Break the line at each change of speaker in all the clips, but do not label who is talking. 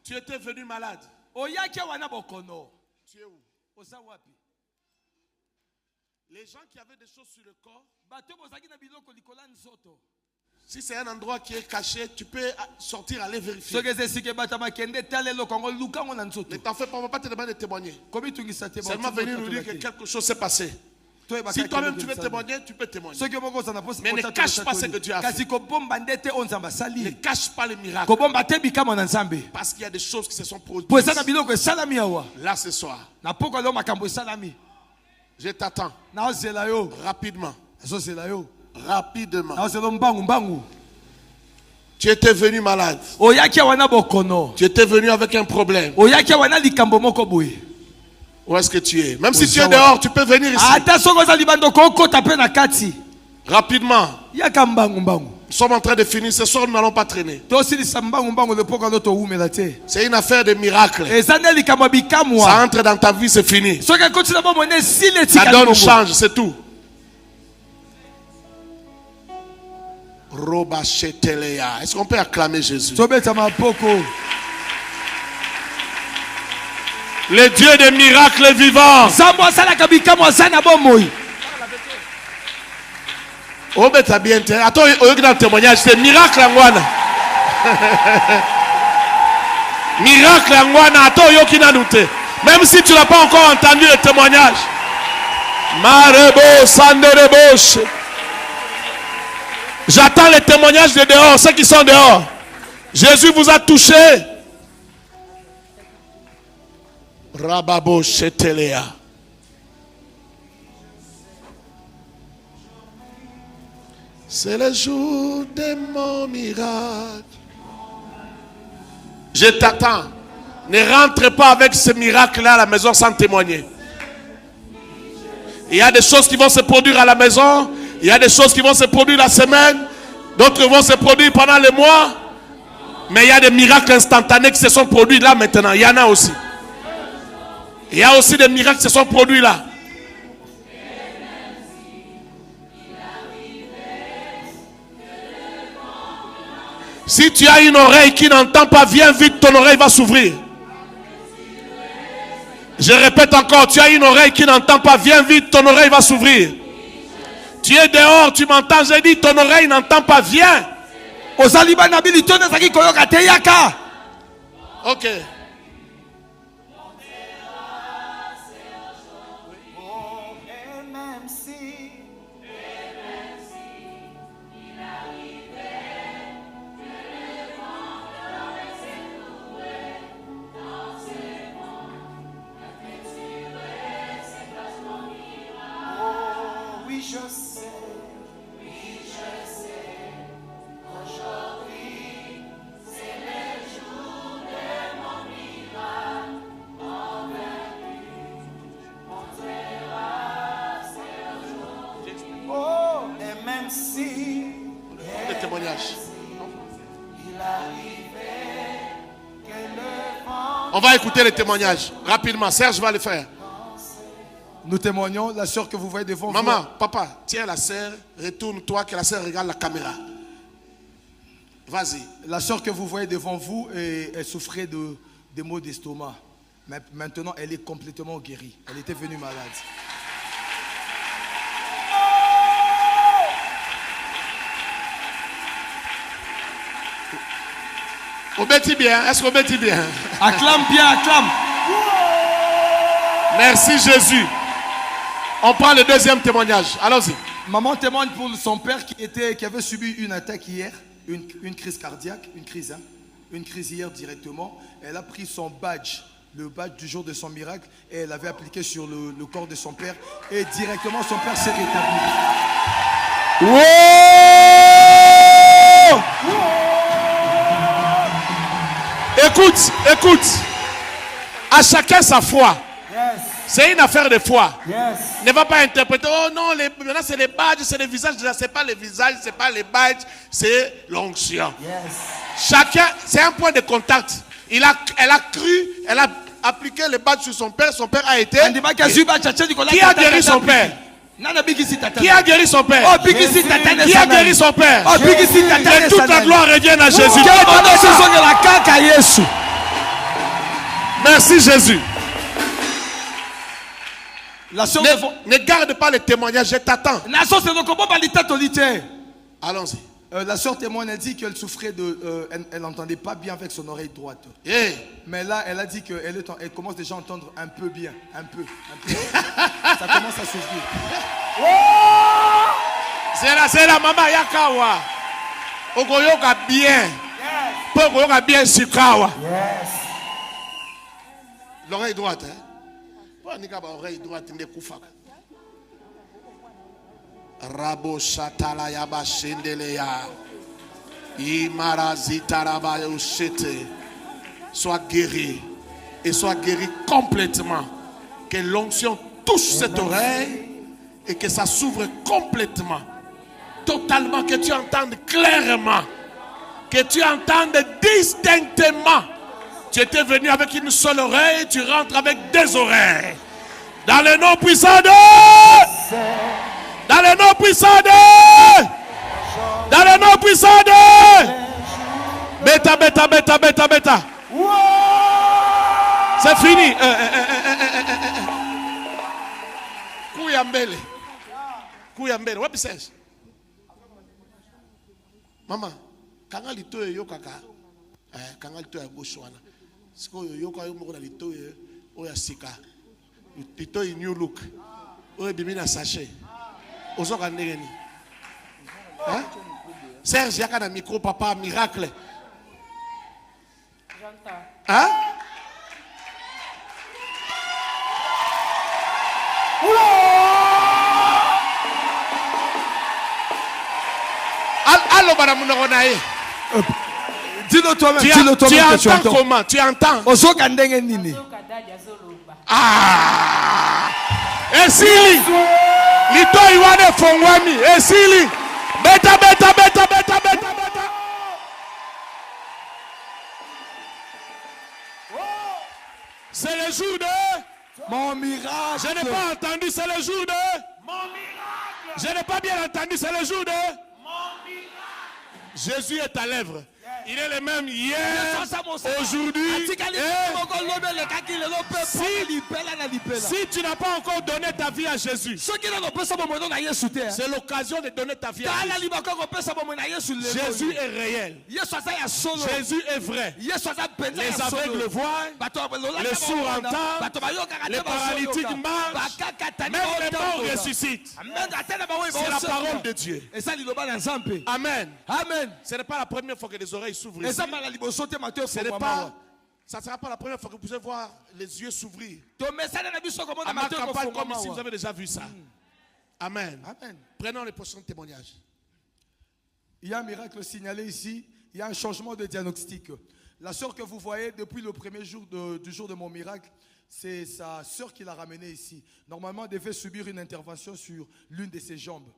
Tu étais venu malade. Tu es où? Les gens qui avaient des choses sur le corps, si c'est un endroit qui est caché, tu peux sortir, aller vérifier. Ne t'en fais pas, on ne va pas te demander de témoigner. Seulement venir nous dire que quelque chose s'est passé. Si toi-même tu veux témoigner, tu peux témoigner. Mais ne cache pas ce que tu as fait. Ne cache pas les miracles. Parce qu'il y a des choses qui se sont produites. Là ce soir. Je t'attends. Rapidement. Rapidement. Tu étais venu malade. Tu étais venu avec un problème. Où est-ce que tu es? Même si tu es dehors, tu peux venir ici. Rapidement. Nous sommes en train de finir. Ce soir, nous n'allons pas traîner. C'est une affaire de miracle. Ça entre dans ta vie, c'est fini. Ça donne change, c'est tout. Est-ce qu'on peut acclamer Jésus? Le Dieu des miracles vivants. Oh, mais t'as bien. Attends, dans le témoignage, c'est miracle en Wana. Miracle en Wana. Attends, Yokina Nute. Même si tu n'as pas encore entendu le témoignage. Marebo, Sandereboche. J'attends les témoignages de dehors, ceux qui sont dehors. Jésus vous a touché. Rababo Shetelea. C'est le jour de mon miracle. Je t'attends. Ne rentre pas avec ce miracle-là à la maison sans témoigner. Il y a des choses qui vont se produire à la maison. Il y a des choses qui vont se produire la semaine. D'autres vont se produire pendant les mois. Mais il y a des miracles instantanés qui se sont produits là maintenant. Il y en a aussi. Il y a aussi des miracles qui se sont produits là. Si tu as une oreille qui n'entend pas, viens vite, ton oreille va s'ouvrir. Je répète encore, tu as une oreille qui n'entend pas, viens vite, ton oreille va s'ouvrir. Tu es dehors, tu m'entends, j'ai dit, ton oreille n'entend pas, viens. Ok. On va écouter les témoignages rapidement. Serge va le faire.
Nous témoignons, la sœur que vous voyez devant vous.
Maman, papa, tiens la sœur, retourne-toi que la sœur regarde la caméra. Vas-y.
La sœur que vous voyez devant vous, elle souffrait des maux d'estomac. Mais maintenant, elle est complètement guérie. Elle était venue malade.
Obétis bien, est-ce qu'obétis bien?
Acclame bien, acclame.
Merci Jésus. On prend le deuxième témoignage. Allons-y.
Maman témoigne pour son père qui avait subi une attaque hier, une crise cardiaque, une crise hier directement. Elle a pris son badge, le badge du jour de son miracle, et elle l'avait appliqué sur le corps de son père. Et directement, son père s'est rétabli.
Wow! Écoute. À chacun sa foi.
Yes.
C'est une affaire de foi.
Yes.
Ne va pas interpréter, oh non, maintenant c'est les badges, c'est les visages. C'est pas les visages, c'est pas les badges, c'est l'onction.
Yes.
Chacun, c'est un point de contact. Elle a cru, elle a appliqué le badge sur son père a été. Qui a guéri son père? Qui a guéri son père? Qui a guéri son père? Que toute la gloire revienne à Jésus. Merci Jésus.
Ne
garde pas les témoignages, je t'attends. Allons-y.
La sœur témoigne, elle dit qu'elle souffrait elle n'entendait pas bien avec son oreille droite. Mais là, elle a dit qu'elle commence déjà à entendre un peu bien. Un peu. Ça commence à s'ouvrir.
C'est la maman Yakawa. Ogoyoka bien. Ogoyoka bien Sikawa. L'oreille droite, hein? L'oreille droite, n'est pas Rabo Shatala Yaba Shendeleya. Imarazita Rabayo Shete. Sois guéri. Et sois guéri complètement. Que l'onction touche cette oreille. Et que ça s'ouvre complètement. Totalement. Que tu entendes clairement. Que tu entendes distinctement. Tu étais venu avec une seule oreille. Tu rentres avec deux oreilles. Dans le nom puissant de... Dans le nom puissant de... Dans le nom puissant de... Beta. C'est fini. Kouyambele. What says? Maman, quand lito yo kaka. Quand lito ya gauche wana. Siko yo ka yo moko na lito yo ya sika. Lito new look. O bimina sachet. Ozoka ndengeni. Hein? Serge yaka na micro papa miracle.
J'entends.
Hein? Allo baramuno nae.
Dis-le toi-même,
tu entends comment? Tu entends?
Ozoka ndengeni.
Ah! Esili! Lito iwane fongwami. Esili! Beta. C'est le jour de
mon miracle.
Je n'ai pas entendu, c'est le jour de
mon miracle.
Je n'ai pas bien entendu, c'est le jour de
mon miracle.
Jésus est à l'œuvre. Il est le même hier, aujourd'hui. Si tu n'as pas encore donné ta vie à Jésus, c'est l'occasion de donner ta vie à Jésus. Jésus est réel. Jésus est vrai. Les aveugles voient, les sourds entendent, les paralytiques marchent, même les morts ressuscitent. C'est la parole de Dieu. Amen. Ce n'est pas la première fois que les oreilles s'ouvrent ici. Ça ne sera pas la première fois que vous pouvez voir les yeux s'ouvrir. À ma campagne comme ici, vous avez déjà vu ça. Amen. Prenons les prochains témoignages.
Il y a un miracle signalé ici. Il y a un changement de diagnostic. La sœur que vous voyez depuis le premier jour du jour de mon miracle, c'est sa sœur qui l'a ramenée ici. Normalement, elle devait subir une intervention sur l'une de ses jambes.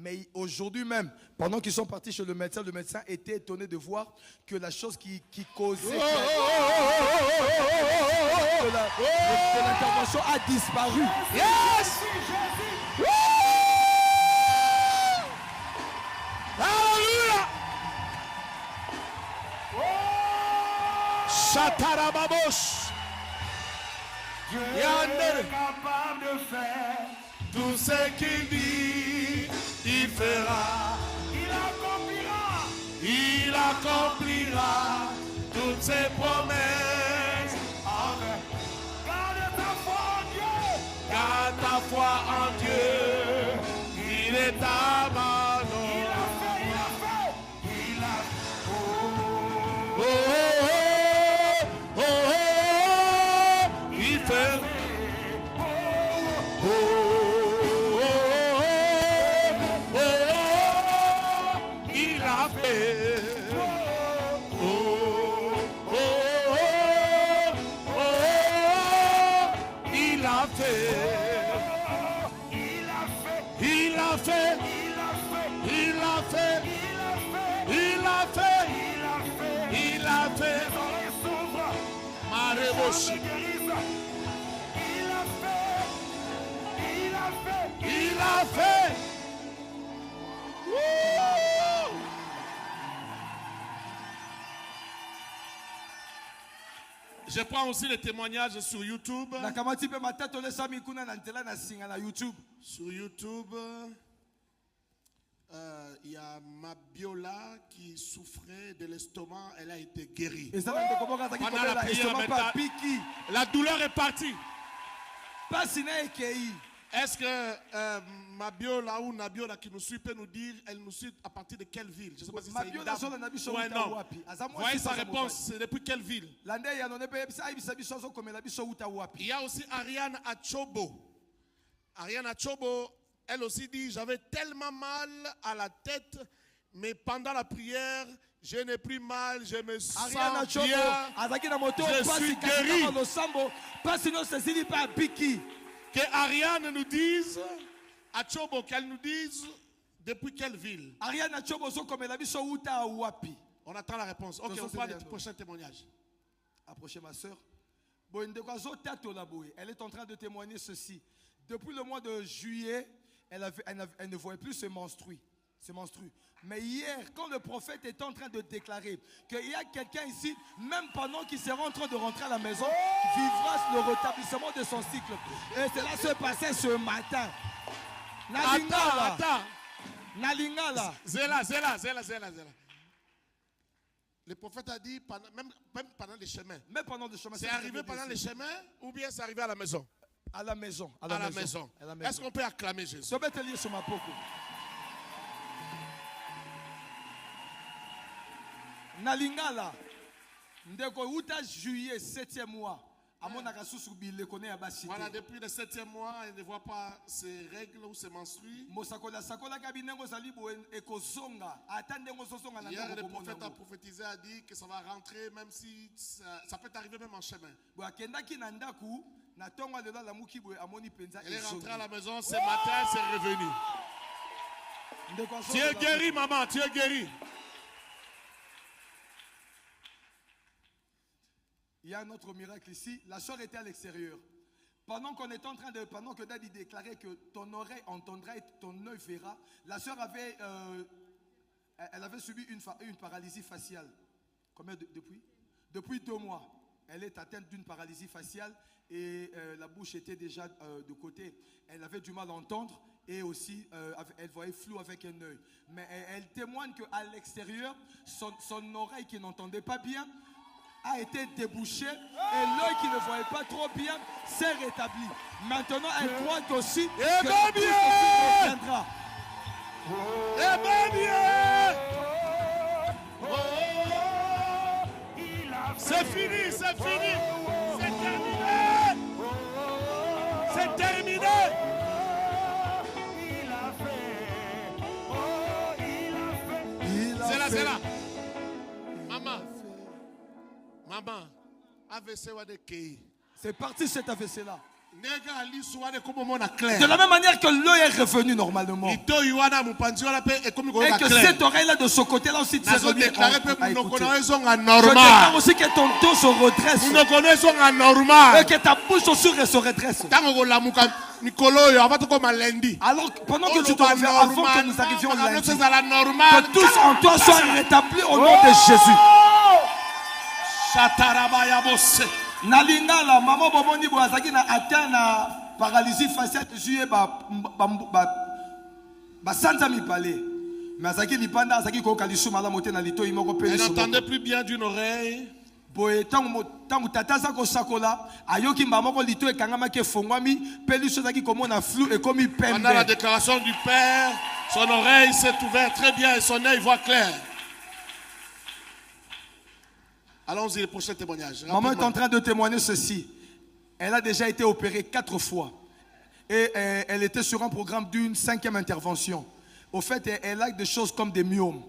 Mais aujourd'hui même, pendant qu'ils sont partis chez le médecin était étonné de voir que la chose qui causait que l'intervention a disparu.
Yes! Alléluia! Chatarababos.
Dieu est capable de faire
tout ce qu'il dit, il fera. Il accomplira toutes ses promesses.
Amen. Garde ta foi en Dieu.
Garde ta foi en Dieu. Il est ta manon.
Il a fait.
Il fait. Il a fait. Je prends aussi les témoignages sur YouTube. Sur YouTube, il y a Mabiola qui souffrait de l'estomac. Elle a été guérie. Pendant la prière, la douleur est partie. Est-ce que Mabiola ou Nabiola qui nous suit peut nous dire, elle nous suit à partir de quelle ville? Je ne sais pas si c'est une dame ou un homme. Voyez sa réponse, c'est depuis quelle ville? Il y a aussi Ariane Achobo. Ariane Achobo, elle aussi dit, j'avais tellement mal à la tête, mais pendant la prière, je n'ai plus mal, je me sens bien, je suis guéri. Que Ariane nous dise, Achobo, qu'elle nous dise depuis quelle ville. Ariane Achobo, on attend la réponse. Ok, on prend le prochain témoignage.
Approchez ma soeur. Elle est en train de témoigner ceci. Depuis le mois de juillet, elle ne voyait plus se menstruer. Mais hier, quand le prophète est en train de déclarer qu'il y a quelqu'un ici, même pendant qu'il sera en train de rentrer à la maison, vivra le rétablissement de son cycle. Et cela se passait ce matin.
Attends.
Nalingala.
Zéla. Le prophète a dit, même pendant les chemins. C'est arrivé pendant les chemins ou bien c'est arrivé à la maison?
À la maison.
Est-ce qu'on peut acclamer Jésus?
Nalingala, ndeko uta juillet 7e mois.
Voilà, depuis le 7e mois, elle ne voit pas ses règles ou ses menstrues. Hier, le prophète a prophétisé, a dit que ça va rentrer, même si ça peut arriver même en chemin. Elle est rentrée à la maison ce matin, c'est revenu. Tu es guéri, maman, tu es guéri.
Il y a un autre miracle ici. La soeur était à l'extérieur. Pendant que Daddy déclarait que ton oreille entendra et ton œil verra, la soeur avait subi une paralysie faciale. Combien depuis 2 mois. Elle est atteinte d'une paralysie faciale et la bouche était déjà de côté. Elle avait du mal à entendre et aussi elle voyait flou avec un œil. Mais elle témoigne qu'à l'extérieur, son oreille qui n'entendait pas bien a été débouché et l'œil qui ne voyait pas trop bien s'est rétabli. Maintenant, elle croit aussi que Dieu reviendra.
C'est fini, c'est terminé. C'est là. Maman, AVC wa de kei.
C'est parti cet AVC-là.
De
la même manière que l'œil est revenu normalement. Et que cette oreille-là de ce côté-là aussi s'est remis. Je déclare aussi que ton dos se redresse. Et que ta bouche aussi se redresse. Alors pendant que tu te reviens, avant que nous arrivions lundi, que tous en toi soient rétablis au nom de Jésus. Nalingala maman bomoni boazaki na atteint na paralysie faciale juillet ba sanza mi parler mais azaki lipanda azaki ko kalisu mala moté na lito imoko pe.
Elle n'entendait plus bien d'une oreille.
Boye tangu tata za ko sakola ayoki mbamoko lito ekangama ke fongwami pe liso zaki komona flou et komi pembe.
Pendant la déclaration du père, son oreille s'est ouverte très bien et son œil voit clair. Allons-y, le prochain témoignage.
Maman est en train de témoigner ceci. Elle a déjà été opérée 4 fois. Et elle était sur un programme d'une 5e intervention. Au fait, elle a des choses comme des myomes.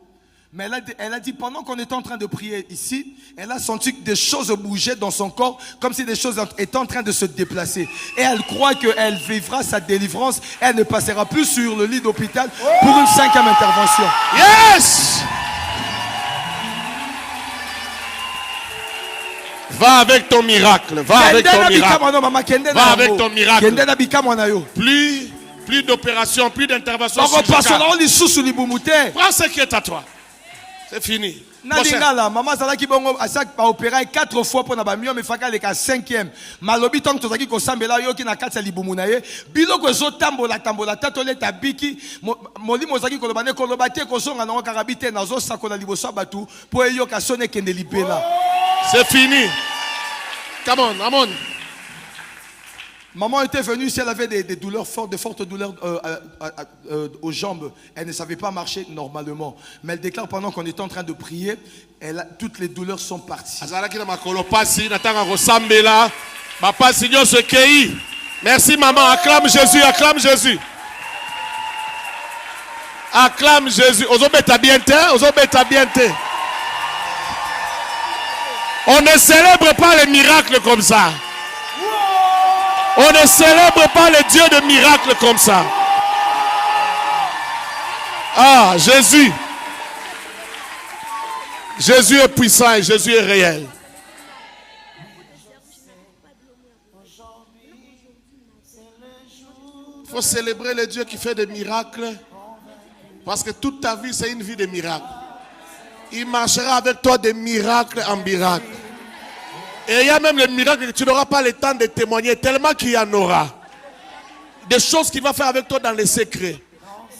Mais elle a dit, pendant qu'on était en train de prier ici, elle a senti que des choses bougeaient dans son corps, comme si des choses étaient en train de se déplacer. Et elle croit qu'elle vivra sa délivrance. Elle ne passera plus sur le lit d'hôpital pour une 5e intervention.
Yes! Va avec ton miracle. Va avec ton miracle. Plus d'opérations, plus d'interventions. Prends ce qui est à toi. C'est fini.
Nalingala, maman Zalaki Bongo, à chaque pas opéra 4 fois pour Nabamio, mais Faka les 5e. Malobi tant que Tozaki Kosambela, Yoki na Katsa Libumunaye, Biloko Zotambola, Tambola, Tatole Tabiki, Moli Mozaki Kolobane, Kolobate, Kosonga, non, Karabite, Nazo, Sakola Libosa Batu, pour Yoka Sone Kendelipela.
C'est fini. Come on, come on.
Maman était venue, si elle avait des douleurs fortes, de fortes douleurs aux jambes, elle ne savait pas marcher normalement. Mais elle déclare pendant qu'on était en train de prier, toutes les douleurs sont parties.
Merci maman, acclame Jésus, acclame Jésus. Acclame Jésus. On ne célèbre pas les miracles comme ça. On ne célèbre pas le Dieu de miracles comme ça. Ah, Jésus. Jésus est puissant et Jésus est réel. Il faut célébrer le Dieu qui fait des miracles. Parce que toute ta vie, c'est une vie de miracles. Il marchera avec toi de miracle en miracle. Et il y a même les miracles que tu n'auras pas le temps de témoigner, tellement qu'il y en aura. Des choses qu'il va faire avec toi dans les secrets.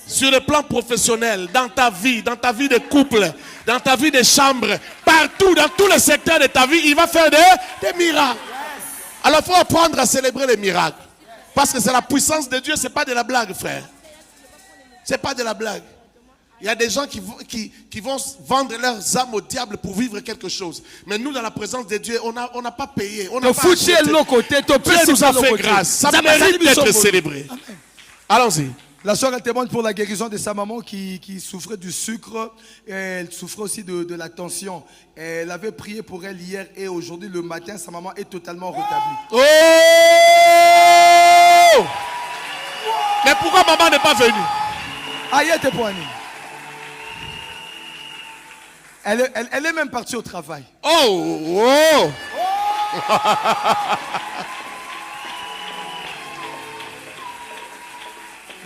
Sur le plan professionnel, dans ta vie de couple, dans ta vie de chambre, partout, dans tous les secteurs de ta vie, il va faire des miracles. Alors il faut apprendre à célébrer les miracles. Parce que c'est la puissance de Dieu, ce n'est pas de la blague, frère. Ce n'est pas de la blague. Il y a des gens qui vont vendre leurs âmes au diable pour vivre quelque chose. Mais nous, dans la présence de Dieu, on n'a pas payé. On n'a pas acheté. Dieu nous a fait grâce. Ça mérite d'être célébré. Allons-y.
La soeur, elle témoigne pour la guérison de sa maman qui souffrait du sucre. Et elle souffrait aussi de la tension. Elle avait prié pour elle hier et aujourd'hui, le matin, sa maman est totalement rétablie.
Oh! Mais pourquoi maman n'est pas venue?
Aïe, t'es poigné. Elle est même partie au travail.
Oh! Oh!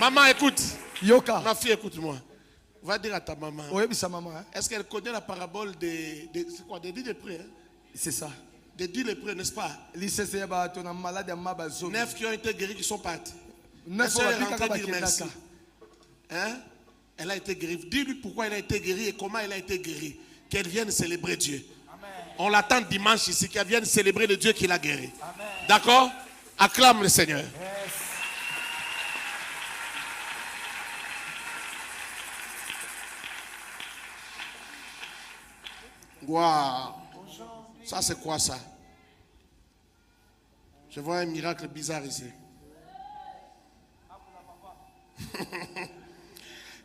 Maman, écoute.
Yoka.
Ma fille, écoute-moi. Va dire à ta maman.
Oui, mais sa maman. Hein?
Est-ce qu'elle connaît la parabole des 10 lépreux? Hein?
C'est ça.
Des 10 lépreux, n'est-ce pas? 9 qui ont été guéris, qui sont partis. 9 est rentrée dire merci. Hein? Elle a été guérie. Dis-lui pourquoi elle a été guérie et comment elle a été guérie. Qu'elle vienne célébrer Dieu. Amen. On l'attend dimanche ici, qu'elle vienne célébrer le Dieu qui l'a guérie. D'accord? Acclame le Seigneur. Yes. Waouh! Ça c'est quoi ça? Je vois un miracle bizarre ici.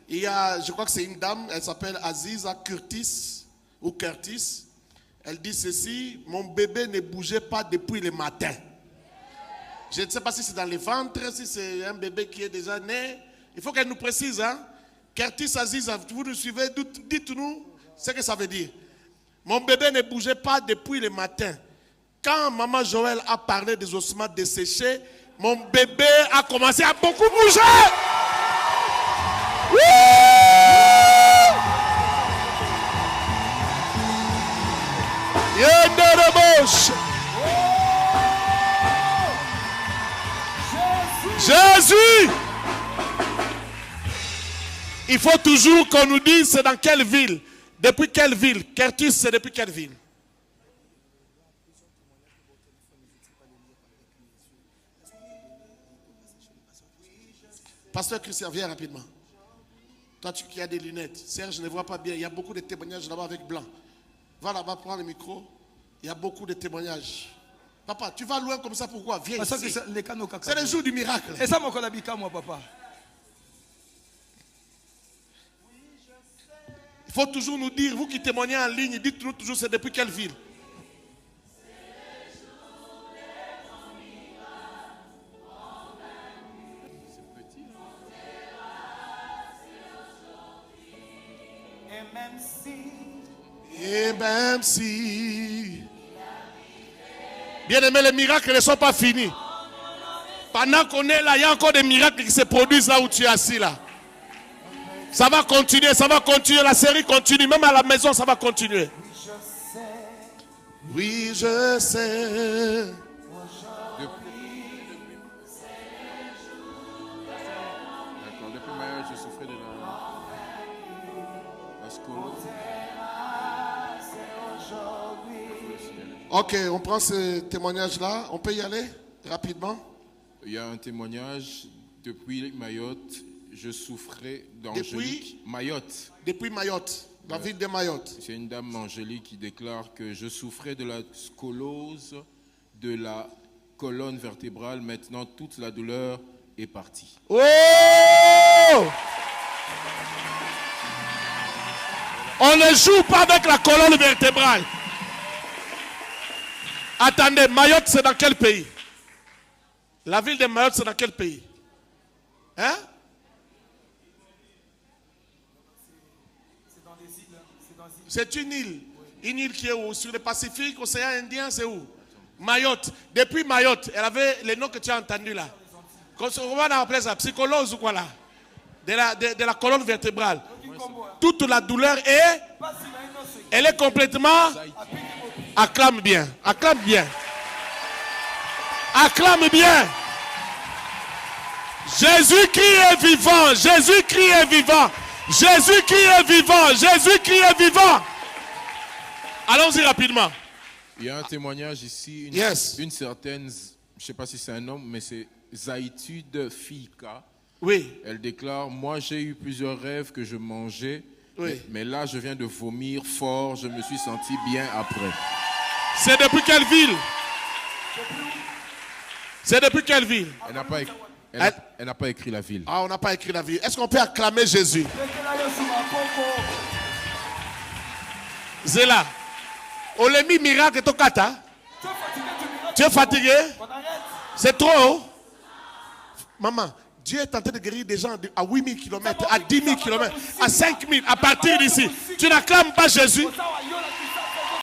Il y a, je crois que c'est une dame, elle s'appelle Aziza Curtis ou Curtis. Elle dit ceci: mon bébé ne bougeait pas depuis le matin. Je ne sais pas si c'est dans le ventre, si c'est un bébé qui est déjà né. Il faut qu'elle nous précise. Hein? Curtis, Aziza, vous nous suivez, dites-nous ce que ça veut dire. Mon bébé ne bougeait pas depuis le matin. Quand maman Joël a parlé des ossements desséchés, mon bébé a commencé à beaucoup bouger. Jésus! Il faut toujours qu'on nous dise c'est dans quelle ville. Depuis quelle ville? Curtis, c'est depuis quelle ville? Pasteur Christian, viens rapidement. Toi qui as des lunettes. Serge, je ne vois pas bien. Il y a beaucoup de témoignages là-bas avec blanc. Va là-bas, prends le micro. Il y a beaucoup de témoignages. Papa, tu vas loin comme ça, pourquoi? Viens ici. C'est le jour du miracle.
Et ça, mon collabika, moi, papa.
Il faut toujours nous dire, vous qui témoignez en ligne, dites-nous toujours c'est depuis quelle ville. Et même si. Bien aimé, les miracles ne sont pas finis. Pendant qu'on est là, il y a encore des miracles qui se produisent là où tu es assis là. Ça va continuer, la série continue. Même à la maison, ça va continuer. Oui, je sais.
D'accord, depuis Mayotte, je souffrais de la scoliose.
Ok, on prend ce témoignage-là. On peut y aller rapidement?
Il y a un témoignage. Depuis Mayotte, je souffrais d'angélique. Mayotte.
Depuis Mayotte, la ville de Mayotte.
C'est une dame angélique qui déclare que je souffrais de la scoliose de la colonne vertébrale. Maintenant, toute la douleur est partie.
Oh! On ne joue pas avec la colonne vertébrale. Attendez, Mayotte, c'est dans quel pays? La ville de Mayotte, c'est dans quel pays? Hein? C'est une île. Une île qui est où? Sur le Pacifique, océan Indien, c'est où? Mayotte. Depuis Mayotte, elle avait les noms que tu as entendus là. Comment on appelle ça? Psycholose ou quoi là? De la colonne vertébrale. Toute la douleur est... Elle est complètement... Acclame bien. Acclame bien. Acclame bien. Jésus-Christ est vivant. Jésus-Christ est vivant. Jésus-Christ est vivant. Jésus-Christ est vivant. Allons-y rapidement.
Il y a un témoignage ici. Une certaine, je ne sais pas si c'est un homme, mais c'est Zaïtude Fika.
Oui.
Elle déclare, moi j'ai eu plusieurs rêves que je mangeais. Oui. Mais là, je viens de vomir fort. Je me suis senti bien après.
C'est depuis quelle ville? C'est depuis quelle ville?
Elle n'a pas écrit la ville.
Ah, on n'a pas écrit la ville. Est-ce qu'on peut acclamer Jésus? Zéla. Olemi miracle tokata. Tu es fatigué? C'est trop. Maman, Dieu est en train de guérir des gens à 8000 km, à 10 000 km, à 5 000, à partir d'ici. Tu n'acclames pas Jésus?